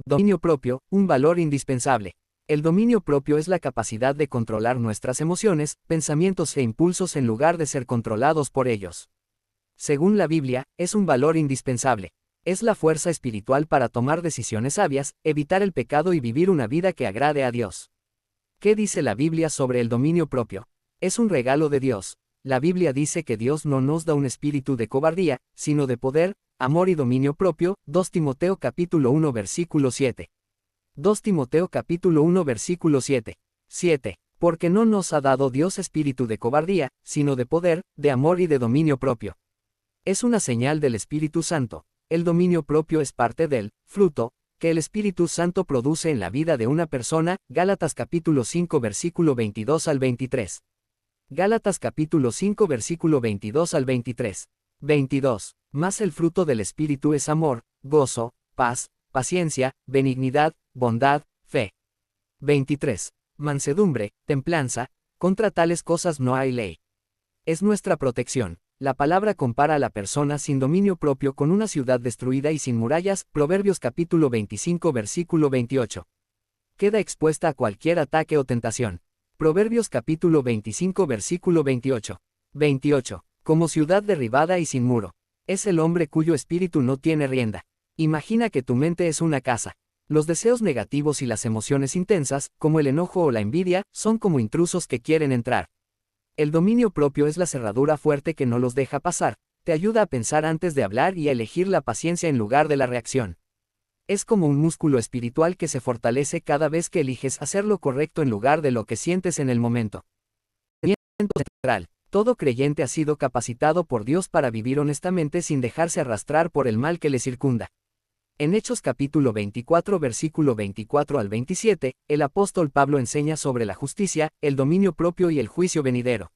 Dominio propio, un valor indispensable. El dominio propio es la capacidad de controlar nuestras emociones, pensamientos e impulsos en lugar de ser controlados por ellos. Según la Biblia, es un valor indispensable. Es la fuerza espiritual para tomar decisiones sabias, evitar el pecado y vivir una vida que agrade a Dios. ¿Qué dice la Biblia sobre el dominio propio? Es un regalo de Dios. La Biblia dice que Dios no nos da un espíritu de cobardía, sino de poder, amor y dominio propio. 2 Timoteo capítulo 1 versículo 7. 2 Timoteo capítulo 1 versículo 7. 7. Porque no nos ha dado Dios espíritu de cobardía, sino de poder, de amor y de dominio propio. Es una señal del Espíritu Santo. El dominio propio es parte del fruto que el Espíritu Santo produce en la vida de una persona. Gálatas capítulo 5 versículo 22 al 23. Gálatas capítulo 5 versículo 22 al 23. 22. Mas el fruto del Espíritu es amor, gozo, paz, paciencia, benignidad, bondad, fe. 23. Mansedumbre, templanza, contra tales cosas no hay ley. Es nuestra protección. La palabra compara a la persona sin dominio propio con una ciudad destruida y sin murallas. Proverbios capítulo 25 versículo 28. Queda expuesta a cualquier ataque o tentación. Proverbios capítulo 25 versículo 28. 28. Como ciudad derribada y sin muro. Es el hombre cuyo espíritu no tiene rienda. Imagina que tu mente es una casa. Los deseos negativos y las emociones intensas, como el enojo o la envidia, son como intrusos que quieren entrar. El dominio propio es la cerradura fuerte que no los deja pasar, te ayuda a pensar antes de hablar y a elegir la paciencia en lugar de la reacción. Es como un músculo espiritual que se fortalece cada vez que eliges hacer lo correcto en lugar de lo que sientes en el momento. Central. Todo creyente ha sido capacitado por Dios para vivir honestamente sin dejarse arrastrar por el mal que le circunda. En Hechos capítulo 24 versículo 24 al 27, el apóstol Pablo enseña sobre la justicia, el dominio propio y el juicio venidero.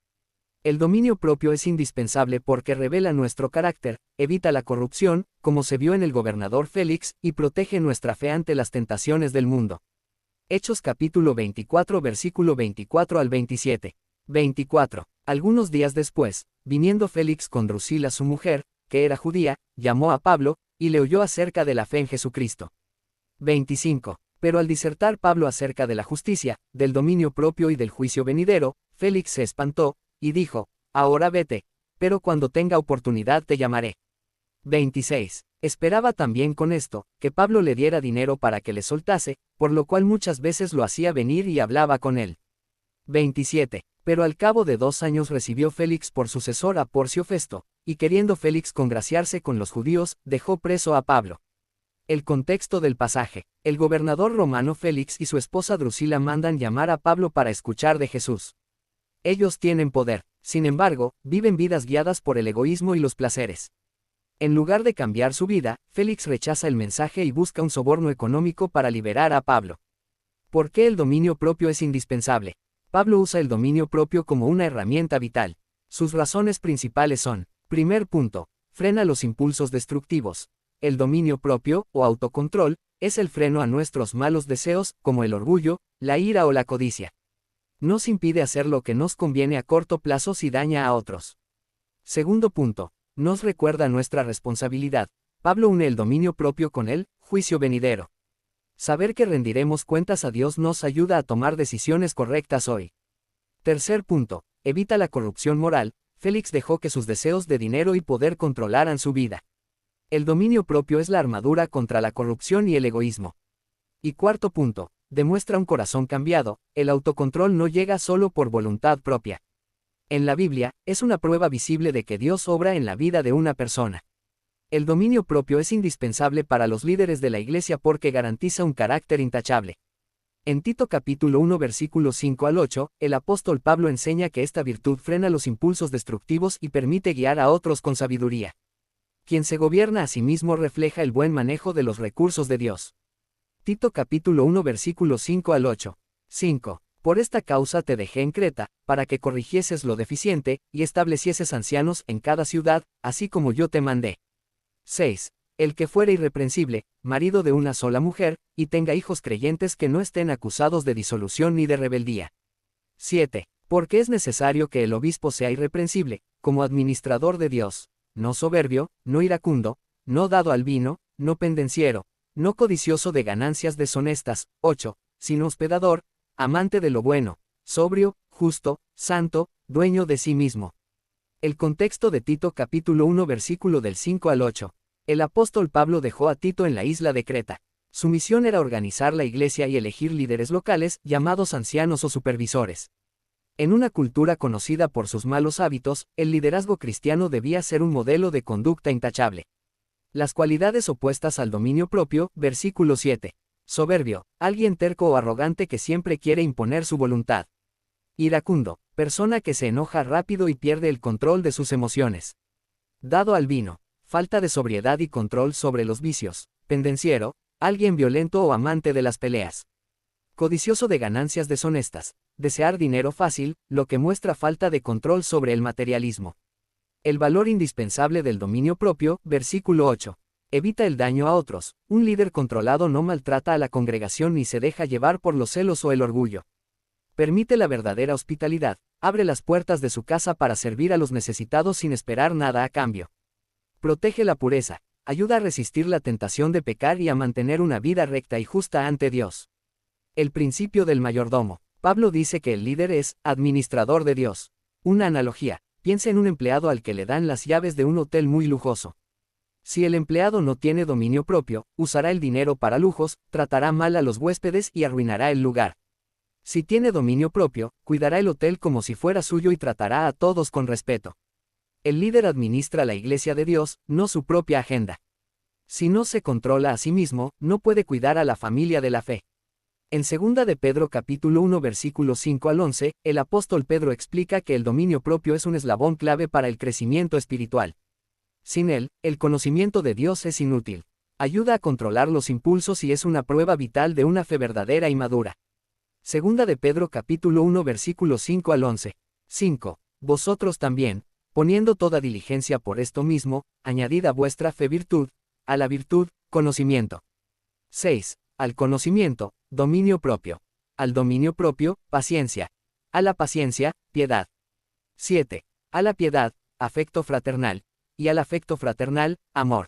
El dominio propio es indispensable porque revela nuestro carácter, evita la corrupción, como se vio en el gobernador Félix, y protege nuestra fe ante las tentaciones del mundo. Hechos capítulo 24 versículo 24 al 27. 24. Algunos días después, viniendo Félix con Drusila su mujer, que era judía, llamó a Pablo, y le oyó acerca de la fe en Jesucristo. 25. Pero al disertar Pablo acerca de la justicia, del dominio propio y del juicio venidero, Félix se espantó, y dijo, ahora vete, pero cuando tenga oportunidad te llamaré. 26. Esperaba también con esto, que Pablo le diera dinero para que le soltase, por lo cual muchas veces lo hacía venir y hablaba con él. 27. Pero al cabo de 2 años recibió Félix por sucesor a Porcio Festo, y queriendo Félix congraciarse con los judíos, dejó preso a Pablo. El contexto del pasaje. El gobernador romano Félix y su esposa Drusila mandan llamar a Pablo para escuchar de Jesús. Ellos tienen poder, sin embargo, viven vidas guiadas por el egoísmo y los placeres. En lugar de cambiar su vida, Félix rechaza el mensaje y busca un soborno económico para liberar a Pablo. ¿Por qué el dominio propio es indispensable? Pablo usa el dominio propio como una herramienta vital. Sus razones principales son: primer punto, frena los impulsos destructivos. El dominio propio, o autocontrol, es el freno a nuestros malos deseos, como el orgullo, la ira o la codicia. Nos impide hacer lo que nos conviene a corto plazo si daña a otros. Segundo punto, nos recuerda nuestra responsabilidad. Pablo une el dominio propio con el juicio venidero. Saber que rendiremos cuentas a Dios nos ayuda a tomar decisiones correctas hoy. Tercer punto, evita la corrupción moral. Félix dejó que sus deseos de dinero y poder controlaran su vida. El dominio propio es la armadura contra la corrupción y el egoísmo. Y cuarto punto, demuestra un corazón cambiado. El autocontrol no llega solo por voluntad propia. En la Biblia, es una prueba visible de que Dios obra en la vida de una persona. El dominio propio es indispensable para los líderes de la Iglesia porque garantiza un carácter intachable. En Tito capítulo 1 versículos 5 al 8, el apóstol Pablo enseña que esta virtud frena los impulsos destructivos y permite guiar a otros con sabiduría. Quien se gobierna a sí mismo refleja el buen manejo de los recursos de Dios. Tito capítulo 1 versículos 5 al 8. 5. Por esta causa te dejé en Creta, para que corrigieses lo deficiente, y establecieses ancianos en cada ciudad, así como yo te mandé. 6. El que fuere irreprensible, marido de una sola mujer, y tenga hijos creyentes que no estén acusados de disolución ni de rebeldía. 7. Porque es necesario que el obispo sea irreprensible, como administrador de Dios, no soberbio, no iracundo, no dado al vino, no pendenciero, no codicioso de ganancias deshonestas. 8. Sino hospedador, amante de lo bueno, sobrio, justo, santo, dueño de sí mismo. El contexto de Tito capítulo 1 versículo del 5 al 8. El apóstol Pablo dejó a Tito en la isla de Creta. Su misión era organizar la iglesia y elegir líderes locales, llamados ancianos o supervisores. En una cultura conocida por sus malos hábitos, el liderazgo cristiano debía ser un modelo de conducta intachable. Las cualidades opuestas al dominio propio, versículo 7. Soberbio, alguien terco o arrogante que siempre quiere imponer su voluntad. Iracundo, persona que se enoja rápido y pierde el control de sus emociones. Dado al vino, falta de sobriedad y control sobre los vicios. Pendenciero, alguien violento o amante de las peleas. Codicioso de ganancias deshonestas. Desear dinero fácil, lo que muestra falta de control sobre el materialismo. El valor indispensable del dominio propio, versículo 8. Evita el daño a otros. Un líder controlado no maltrata a la congregación ni se deja llevar por los celos o el orgullo. Permite la verdadera hospitalidad. Abre las puertas de su casa para servir a los necesitados sin esperar nada a cambio. Protege la pureza. Ayuda a resistir la tentación de pecar y a mantener una vida recta y justa ante Dios. El principio del mayordomo. Pablo dice que el líder es administrador de Dios. Una analogía. Piensa en un empleado al que le dan las llaves de un hotel muy lujoso. Si el empleado no tiene dominio propio, usará el dinero para lujos, tratará mal a los huéspedes y arruinará el lugar. Si tiene dominio propio, cuidará el hotel como si fuera suyo y tratará a todos con respeto. El líder administra la iglesia de Dios, no su propia agenda. Si no se controla a sí mismo, no puede cuidar a la familia de la fe. En 2 de Pedro capítulo 1 versículos 5 al 11, el apóstol Pedro explica que el dominio propio es un eslabón clave para el crecimiento espiritual. Sin él, el conocimiento de Dios es inútil. Ayuda a controlar los impulsos y es una prueba vital de una fe verdadera y madura. 2 de Pedro capítulo 1 versículos 5 al 11. 5. Vosotros también, poniendo toda diligencia por esto mismo, añadid a vuestra fe virtud, a la virtud, conocimiento. 6. Al conocimiento, dominio propio. Al dominio propio, paciencia. A la paciencia, piedad. 7. A la piedad, afecto fraternal. Y al afecto fraternal, amor.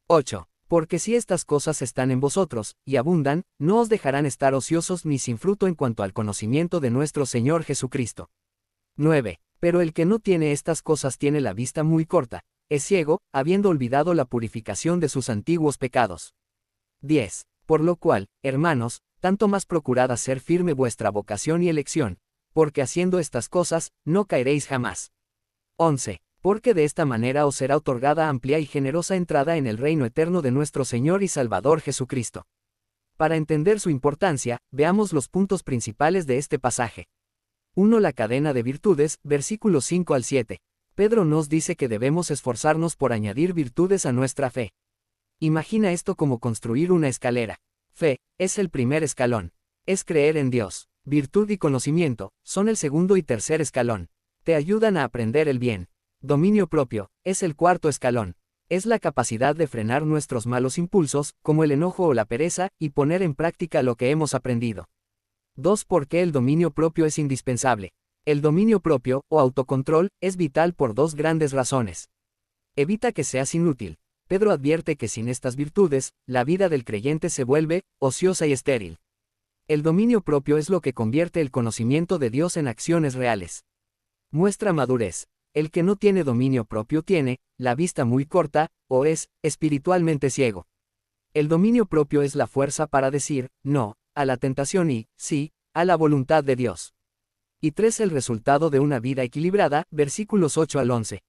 8. Porque si estas cosas están en vosotros, y abundan, no os dejarán estar ociosos ni sin fruto en cuanto al conocimiento de nuestro Señor Jesucristo. 9. Pero el que no tiene estas cosas tiene la vista muy corta, es ciego, habiendo olvidado la purificación de sus antiguos pecados. 10. Por lo cual, hermanos, tanto más procurad hacer firme vuestra vocación y elección, porque haciendo estas cosas, no caeréis jamás. 11. Porque de esta manera os será otorgada amplia y generosa entrada en el reino eterno de nuestro Señor y Salvador Jesucristo. Para entender su importancia, veamos los puntos principales de este pasaje. 1. La cadena de virtudes, versículos 5 al 7. Pedro nos dice que debemos esforzarnos por añadir virtudes a nuestra fe. Imagina esto como construir una escalera. Fe, es el primer escalón. Es creer en Dios. Virtud y conocimiento, son el segundo y tercer escalón. Te ayudan a aprender el bien. Dominio propio, es el cuarto escalón. Es la capacidad de frenar nuestros malos impulsos, como el enojo o la pereza, y poner en práctica lo que hemos aprendido. 2. ¿Por qué el dominio propio es indispensable? El dominio propio, o autocontrol, es vital por dos grandes razones. Evita que seas inútil. Pedro advierte que sin estas virtudes, la vida del creyente se vuelve ociosa y estéril. El dominio propio es lo que convierte el conocimiento de Dios en acciones reales. Muestra madurez. El que no tiene dominio propio tiene la vista muy corta, o es espiritualmente ciego. El dominio propio es la fuerza para decir no a la tentación y sí a la voluntad de Dios. Y 3. El resultado de una vida equilibrada, versículos 8 al 11.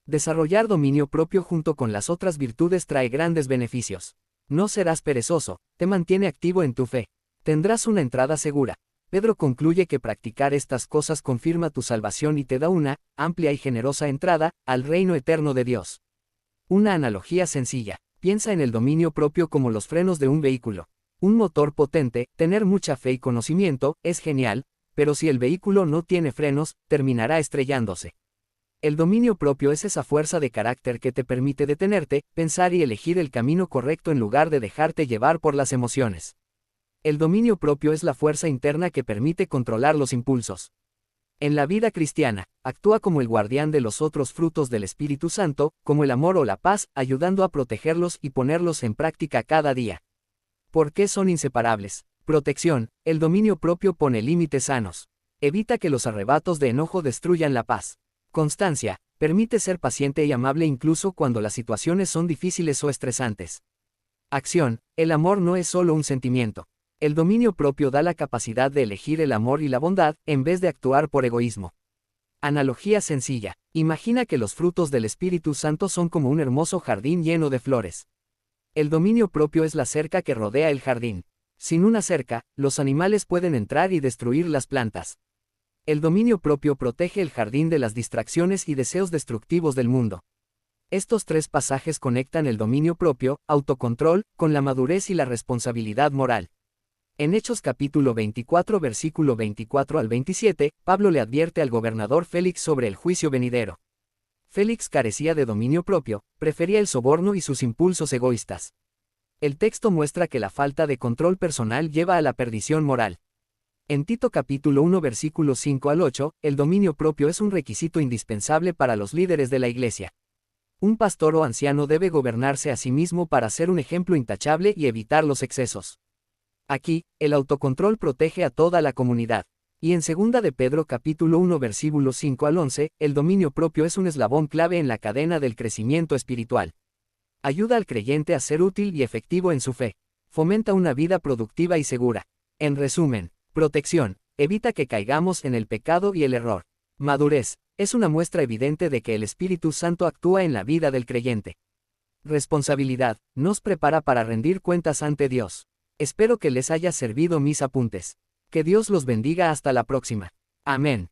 Desarrollar dominio propio junto con las otras virtudes trae grandes beneficios. No serás perezoso, te mantiene activo en tu fe. Tendrás una entrada segura. Pedro concluye que practicar estas cosas confirma tu salvación y te da una amplia y generosa entrada al reino eterno de Dios. Una analogía sencilla. Piensa en el dominio propio como los frenos de un vehículo. Un motor potente, tener mucha fe y conocimiento, es genial, pero si el vehículo no tiene frenos, terminará estrellándose. El dominio propio es esa fuerza de carácter que te permite detenerte, pensar y elegir el camino correcto en lugar de dejarte llevar por las emociones. El dominio propio es la fuerza interna que permite controlar los impulsos. En la vida cristiana, actúa como el guardián de los otros frutos del Espíritu Santo, como el amor o la paz, ayudando a protegerlos y ponerlos en práctica cada día. ¿Por qué son inseparables? Protección, el dominio propio pone límites sanos. Evita que los arrebatos de enojo destruyan la paz. Constancia, permite ser paciente y amable incluso cuando las situaciones son difíciles o estresantes. Acción, el amor no es solo un sentimiento. El dominio propio da la capacidad de elegir el amor y la bondad, en vez de actuar por egoísmo. Analogía sencilla. Imagina que los frutos del Espíritu Santo son como un hermoso jardín lleno de flores. El dominio propio es la cerca que rodea el jardín. Sin una cerca, los animales pueden entrar y destruir las plantas. El dominio propio protege el jardín de las distracciones y deseos destructivos del mundo. Estos tres pasajes conectan el dominio propio, autocontrol, con la madurez y la responsabilidad moral. En Hechos capítulo 24 versículo 24 al 27, Pablo le advierte al gobernador Félix sobre el juicio venidero. Félix carecía de dominio propio, prefería el soborno y sus impulsos egoístas. El texto muestra que la falta de control personal lleva a la perdición moral. En Tito capítulo 1 versículos 5 al 8, el dominio propio es un requisito indispensable para los líderes de la iglesia. Un pastor o anciano debe gobernarse a sí mismo para ser un ejemplo intachable y evitar los excesos. Aquí, el autocontrol protege a toda la comunidad. Y en 2 de Pedro capítulo 1 versículos 5 al 11, el dominio propio es un eslabón clave en la cadena del crecimiento espiritual. Ayuda al creyente a ser útil y efectivo en su fe. Fomenta una vida productiva y segura. En resumen, protección, evita que caigamos en el pecado y el error. Madurez, es una muestra evidente de que el Espíritu Santo actúa en la vida del creyente. Responsabilidad, nos prepara para rendir cuentas ante Dios. Espero que les haya servido mis apuntes. Que Dios los bendiga hasta la próxima. Amén.